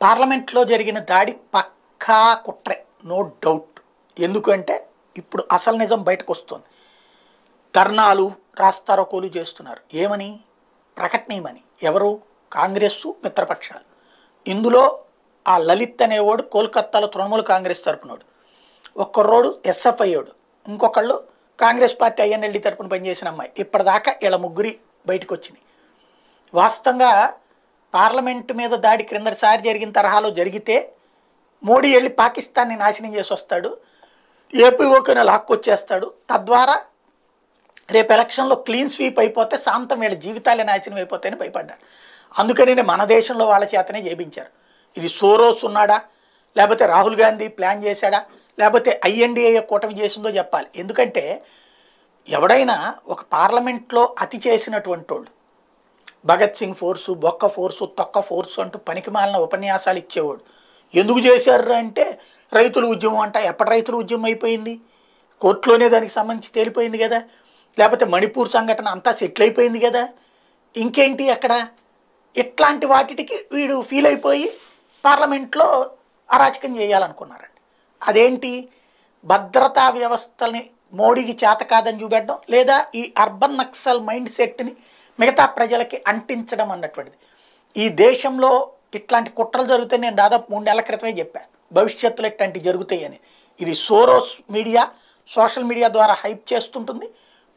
పార్లమెంట్లో జరిగిన దాడి పక్కా కుట్రే, నో డౌట్. ఎందుకంటే ఇప్పుడు అసలు నిజం బయటకు వస్తుంది. ధర్నాలు రాస్తారోకోలు చేస్తున్నారు. ఏమని? ప్రకటనీయమని. ఎవరు? కాంగ్రెస్ మిత్రపక్షాలు. ఇందులో ఆ లలిత్ అనేవాడు కోల్కత్తాలో తృణమూల్ కాంగ్రెస్ తరపునోడు, ఒక్కరోడు ఎస్ఎఫ్ఐయోడు, ఇంకొకళ్ళు కాంగ్రెస్ పార్టీ ఐఎన్ఎల్డి తరపున పనిచేసిన అమ్మాయి. ఇప్పటిదాకా వీళ్ళ ముగ్గురి బయటకు వచ్చినాయి. వాస్తవంగా పార్లమెంటు మీద దాడి క్రిందటిసారి జరిగిన తరహాలో జరిగితే మోడీ వెళ్ళి పాకిస్తాన్ని నాశనం చేసి వస్తాడు, ఏపీఓకైనా లాక్కొచ్చేస్తాడు. తద్వారా రేపు ఎలక్షన్లో క్లీన్ స్వీప్ అయిపోతే శాంతం వీళ్ళ జీవితాలే నాశనం అయిపోతాయని భయపడ్డారు. అందుకని మన దేశంలో వాళ్ళ చేతనే చేయించారు. ఇది సోరోస్ ఉన్నాడా, లేకపోతే రాహుల్ గాంధీ ప్లాన్ చేశాడా, లేకపోతే ఐఎన్డిఏ కూటమి చేసిందో చెప్పాలి. ఎందుకంటే ఎవడైనా ఒక పార్లమెంట్లో అతి చేసినటువంటి వాళ్ళు, భగత్ సింగ్ ఫోర్సు, బొక్క ఫోర్సు, తొక్క ఫోర్సు అంటూ పనికిమాలిన ఉపన్యాసాలు ఇచ్చేవాడు. ఎందుకు చేశారు అంటే రైతుల ఉద్యమం అంట. ఎప్పటి రైతుల ఉద్యమం అయిపోయింది? కోర్టులోనే దానికి సంబంధించి తేలిపోయింది కదా. లేకపోతే మణిపూర్ సంఘటన అంతా సెటిల్ అయిపోయింది కదా. ఇంకేంటి అక్కడ? ఇట్లాంటి వాటికి వీడు ఫీల్ అయిపోయి పార్లమెంట్లో అరాచకం చేయాలనుకున్నారండి. అదేంటి? భద్రతా వ్యవస్థల్ని మోడీకి చేత కాదని చూపెట్టడం, లేదా ఈ అర్బన్ నక్సల్ మైండ్ సెట్ని మిగతా ప్రజలకి అంటించడం అన్నటువంటిది. ఈ దేశంలో ఇట్లాంటి కుట్రలు జరుగుతాయి. నేను దాదాపు 3 నెలల క్రితమే చెప్పాను భవిష్యత్తులో ఇట్లాంటివి జరుగుతాయి అని. ఇది సోరోస్ మీడియా, సోషల్ మీడియా ద్వారా హైప్ చేస్తుంటుంది.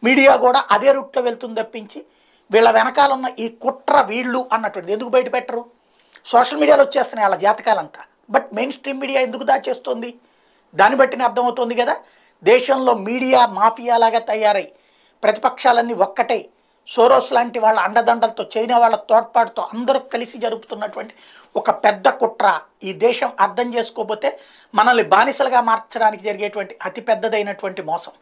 మీడియా కూడా అదే రూట్లో వెళ్తుంది తప్పించి వీళ్ళ వెనకాల ఉన్న ఈ కుట్ర వీళ్ళు అన్నటువంటిది ఎందుకు బయట పెట్టరు? సోషల్ మీడియాలో వచ్చేస్తున్నాయి వాళ్ళ జాతకాలంతా. బట్ మెయిన్ స్ట్రీమ్ మీడియా ఎందుకు దాచేస్తుంది? దాన్ని బట్టినే అర్థమవుతుంది కదా. దేశంలో మీడియా మాఫియాలాగా తయారై ప్రతిపక్షాలన్నీ ఒక్కటై సోరోస్ లాంటి వాళ్ళ అండదండలతో, చైనా వాళ్ళ తోడ్పాటుతో అందరూ కలిసి జరుపుతున్నటువంటి ఒక పెద్ద కుట్ర. ఈ దేశం అర్థం చేసుకోకపోతే మనల్ని బానిసలుగా మార్చడానికి జరిగేటువంటి అతి పెద్దదైనటువంటి మోసం.